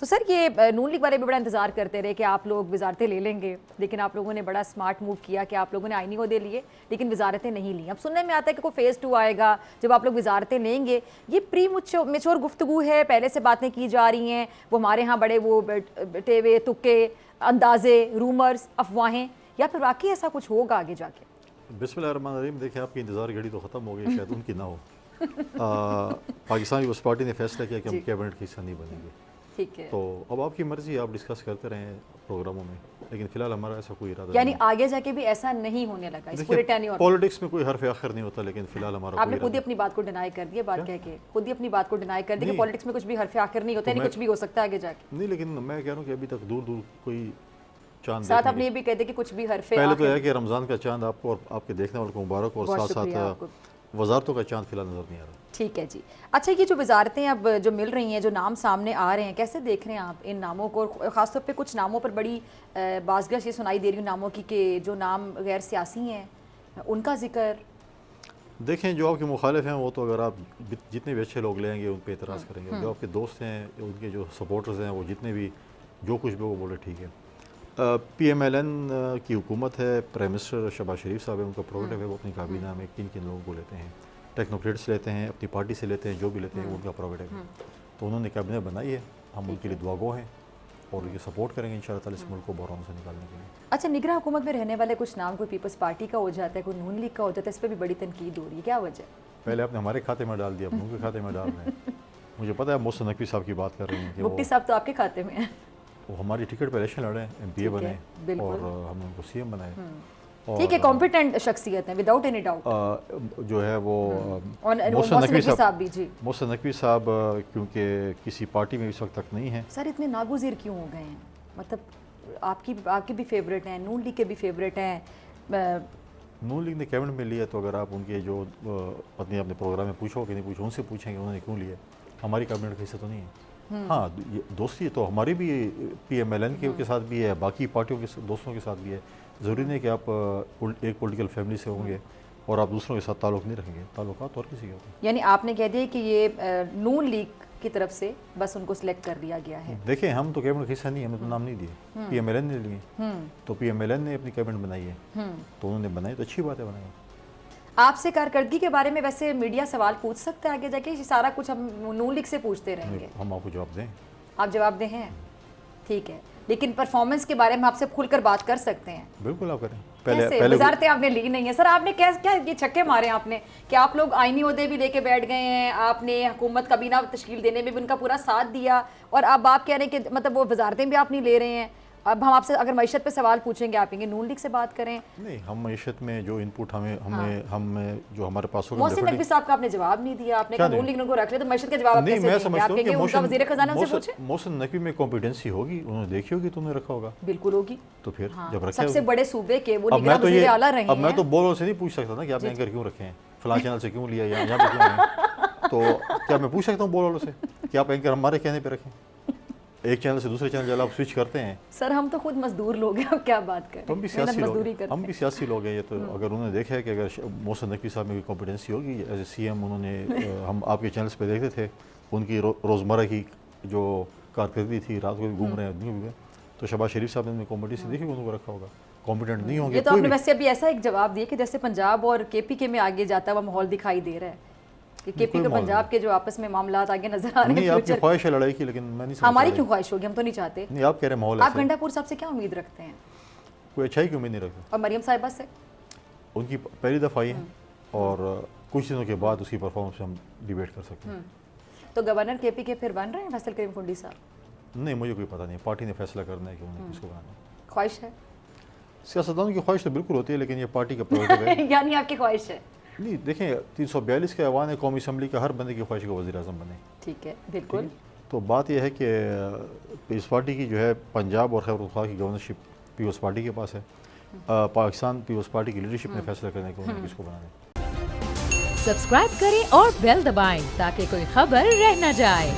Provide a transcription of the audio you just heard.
تو سر یہ نون لیگ والے بھی بڑا انتظار کرتے رہے کہ آپ لوگ وزارتیں لے لیں گے، لیکن آپ لوگوں نے بڑا اسمارٹ موو کیا کہ آپ لوگوں نے آئینی عہدے لیے لیکن وزارتیں نہیں لیں. اب سننے میں آتا ہے کہ کوئی فیز 2 آئے گا جب آپ لوگ وزارتیں لیں گے. یہ پری میچور گفتگو ہے، پہلے سے باتیں کی جا رہی ہیں، وہ ہمارے ہاں بڑے وہ بیٹے ہوئے تکے اندازے رومرز افواہیں، یا پھر واقعی ایسا کچھ ہوگا آگے جا کے؟ بسم اللہ الرحمن الرحیم. دیکھیں آپ کی انتظار گھڑی تو ختم ہو گئی، شاید ان کی نہ ہو. پاکستان پیپلز پارٹی نے فیصلہ کیا کہ ہم کیبنٹ کا حصہ نہیں بنیں گے. ٹھیک ہے، تو اب آپ کی مرضی، آپ ڈسکس کرتے رہیں پروگراموں میں، لیکن فی الحال ہمارا ایسا کوئی ارادہ یعنی آگے جا کے بھی ایسا نہیں ہونے لگا اس پورے ٹینیور. پالیٹکس میں کوئی حرف آخر نہیں ہوتا، لیکن فی الحال ہمارا آپ نے خود ہی اپنی بات کو ڈینائی کر دیا، بات کہہ کے خود ہی اپنی بات کو ڈینائی کر دیا کہ پالیٹکس میں کچھ بھی حرف آخر نہیں ہوتا، یعنی کچھ بھی ہو سکتا ہے آگے جا کے. نہیں، لیکن میں کہہ رہا ہوں کہ ابھی تک دور دور کوئی چاند ساتھ آپ نے یہ بھی کہہ دیا کہ کچھ بھی حرف پہلے تو ہے کہ رمضان کا چاند آپ کو اور آپ کے دیکھنے والوں کو مبارک، اور ساتھ ساتھ وزارتوں کا چاند فی الحال نظر نہیں آ رہا. ٹھیک ہے جی. اچھا، یہ جو وزارتیں اب جو مل رہی ہیں، جو نام سامنے آ رہے ہیں، کیسے دیکھ رہے ہیں آپ ان ناموں کو؟ خاص طور پہ کچھ ناموں پر بڑی بازگشت یہ سنائی دے رہی ہوں ناموں کی کہ جو نام غیر سیاسی ہیں ان کا ذکر. دیکھیں، جو آپ کے مخالف ہیں وہ تو اگر آپ جتنے بھی اچھے لوگ لیں گے ان پہ اعتراض کریں گے. جو آپ کے دوست ہیں، ان کے جو سپورٹرز ہیں، وہ جتنے بھی جو کچھ بھی وہ بولے ٹھیک ہے. پی ایم ایل این کی حکومت ہے، پرائم منسٹر شہباز شریف صاحب ہے، ان کا پروگرام ہے، وہ اپنی کابینہ میں کن کن لوگوں کو لیتے ہیں، ٹیکنوکریٹس لیتے ہیں، اپنی پارٹی سے لیتے ہیں، جو بھی لیتے ہیں ان کا پروگرام ہے. تو انہوں نے کابینہ بنائی ہے، ہم ان کے لیے دعا گو ہیں اور یہ سپورٹ کریں گے انشاءاللہ تعالی اس ملک کو بحران سے نکالنے کے لیے. اچھا، نگراں حکومت میں رہنے والے کچھ نام کوئی پیپلز پارٹی کا ہو جاتا ہے، کوئی نون لیگ کا ہو جاتا ہے، اس پہ بھی بڑی تنقید ہو رہی ہے، کیا وجہ؟ پہلے آپ نے ہمارے کھاتے میں ڈال دیا، اب ان کے کھاتے میں ڈال رہے ہیں. مجھے پتہ ہے محسن نقوی صاحب کی بات کر رہے ہیں کہ مفتی صاحب تو آپ کے کھاتے میں ہیں. وہ ہماری ٹکٹ پہ الیکشن لڑے، ایم پی اے بنے اور ہم نے ان کو سی ایم بنائے. ٹھیک ہے، کمپیٹنٹ شخصیت ہیں وداؤٹ اینی ڈاؤٹ. جو ہے وہ محسن نقوی صاحب بھی جی، محسن نقوی صاحب کیونکہ کسی پارٹی میں اس وقت تک نہیں ہیں. سر اتنے ناگزیر کیوں ہو گئے ہیں؟ مطلب آپ کے بھی فیوریٹ ہیں، نون لیگ کے بھی فیوریٹ ہیں. نون لیگ نے کیبنٹ میں لیا، تو اگر آپ ان کے جو پتنی اپنے پروگرام میں پوچھو کہ نہیں پوچھو، ان سے پوچھیں کہ انہوں نے کیوں لیا. ہماری کیبنٹ کا حصہ تو نہیں ہے. ہاں، دوستی تو ہماری بھی پی ایم ایل این کے ساتھ بھی ہے، باقی پارٹیوں کے دوستوں کے ساتھ بھی ہے. ضروری نہیں کہ آپ ایک پولیٹیکل فیملی سے ہوں گے اور آپ دوسروں کے ساتھ تعلق نہیں رکھیں گے. تعلقات اور کسی کے ہوتے ہیں. یعنی آپ نے کہہ دیا کہ یہ نون لیگ کی طرف سے بس ان کو سلیکٹ کر لیا گیا ہے. دیکھیں، ہم تو کیبنٹ کا حصہ نہیں، ہم نے تو نام نہیں دیے، پی ایم ایل این نے لیے. تو پی ایم ایل این نے اپنی کیبنٹ بنائی ہے، تو انہوں نے بنائی تو اچھی بات ہے بنائی. آپ سے کارکردگی کے بارے میں ویسے میڈیا سوال پوچھ سکتا ہے آگے جا کے؟ سارا کچھ ہم نون لیگ سے پوچھتے رہیں گے؟ ہم آپ کو جواب دیں. آپ جواب دیں ہیں، ٹھیک ہے، لیکن پرفارمنس کے بارے میں آپ سے کھل کر بات کر سکتے ہیں. بالکل آپ کریں. پہلے وزارتیں آپ نے لی نہیں ہیں. سر آپ نے کیا یہ چھکے مارے آپ نے کہ آپ لوگ آئینی عہدے بھی لے کے بیٹھ گئے ہیں، آپ نے حکومت کابینہ تشکیل دینے میں بھی ان کا پورا ساتھ دیا، اور اب آپ کہہ رہے ہیں کہ مطلب وہ وزارتیں بھی آپ نہیں لے رہے ہیں. اب ہم آپ سے اگر معیشت پہ سوال پوچھیں گے آپ کہیں گے نون لیگ سے بات کریں. نہیں، ہم معیشت میں جو ان پٹ ہمیں جو ہمارے پاس ہوگا. محسن نقوی صاحب کا آپ نے جواب نہیں دیا، آپ نے کہا نون لیگ کو رکھ لے، تو معیشت کا جواب آپ کیسے دیں گے؟ آپ کہیں گے ان کا وزیر خزانہ سے پوچھیں. محسن نقوی میں کمپیٹنسی ہوگی، انہوں نے دیکھی ہوگی تو انہوں نے رکھا ہوگا. بالکل ہوگی. تو پھر جب رکھا سب سے بڑے صوبے کے وہ نگراں وزیر اعلیٰ رہے ہیں. اب میں تو بولوں سے نہیں پوچھ سکتا نا کہ آپ نے اینکر کیوں رکھے ہیں، فلاں چینل سے کیوں لیا، یہاں پہ کیوں ہیں. تو کیا میں پوچھ سکتا ہوں بولوں سے کہ آپ اینکر ہمارے کہنے پہ رکھیں؟ ایک چینل سے دوسرے چینل جب آپ سوئچ کرتے ہیں. سر ہم تو خود مزدور لوگ ہیں، اب کیا بات کریں. ہم بھی سیاسی لوگ ہیں. یہ تو اگر انہوں نے دیکھا ہے کہ اگر محسن نقوی صاحب میں کوئی کمپیٹنسی ہوگی ایز اے سی ایم، انہوں نے ہم آپ کے چینلز پہ دیکھتے تھے ان کی روزمرہ کی جو کارکردگی تھی، رات کو بھی گھوم رہے ہیں آدمی بھی، تو شہباز شریف صاحب نے کمپیٹنسی دیکھی انہوں کو رکھا ہوگا. کمپیٹنٹ نہیں ہوں گے. یہ تو آپ نے ویسے ابھی ایسا ایک جواب دیا کہ جیسے پنجاب اور کے پی کے میں آگے جاتا ہوا ماحول دکھائی دے رہا ہے کہ کے پی کے پنجاب کے جو آپس میں معاملات آگے نظر آ رہے ہیں. نہیں، آپ کی خواہش ہے لڑائی کی، لیکن میں نہیں سمجھتا. ہماری کیوں خواہش ہوگی؟ ہم تو نہیں چاہتے. نہیں، آپ کہہ رہے ہیں ماحول. آپ گنڈا پور صاحب سے کیا امید رکھتے ہیں؟ کوئی اچھائی کی امید نہیں رکھتے. اور مریم صاحبہ سے؟ ان کی پہلی دفعہ آئی ہیں اور کچھ دنوں کے بعد اس کی پرفارمنس پہ ہم ڈیبیٹ کر سکتے ہیں. تو گورنر کے پی کے پھر بن رہے ہیں فیصل کریم کنڈی صاحب؟ نہیں، مجھے کوئی پتہ نہیں. پارٹی نے فیصلہ کرنا ہے کہ انہیں کس کو بنانا ہے. خواہش ہے؟ سیاستدانوں کی خواہش تو بالکل ہوتی ہے، لیکن یہ پارٹی کا پروگرام ہے. یعنی آپ کی خواہش ہے؟ نہیں، دیکھیں 342 کے ایوان قومی اسمبلی کا ہر بندے کی خواہش کا وزیر اعظم بنے. ٹھیک ہے، بالکل. تو بات یہ ہے کہ پیپلز پارٹی کی جو ہے پنجاب اور خیبر پختونخوا کی گورنرشپ پیپلز پارٹی کے پاس ہے. پاکستان پیپلز پارٹی کی لیڈرشپ نے فیصلہ کرنے کہ انہیں کس کو بنانا ہے. سبسکرائب کریں اور بیل دبائیں تاکہ کوئی خبر رہ نہ جائے.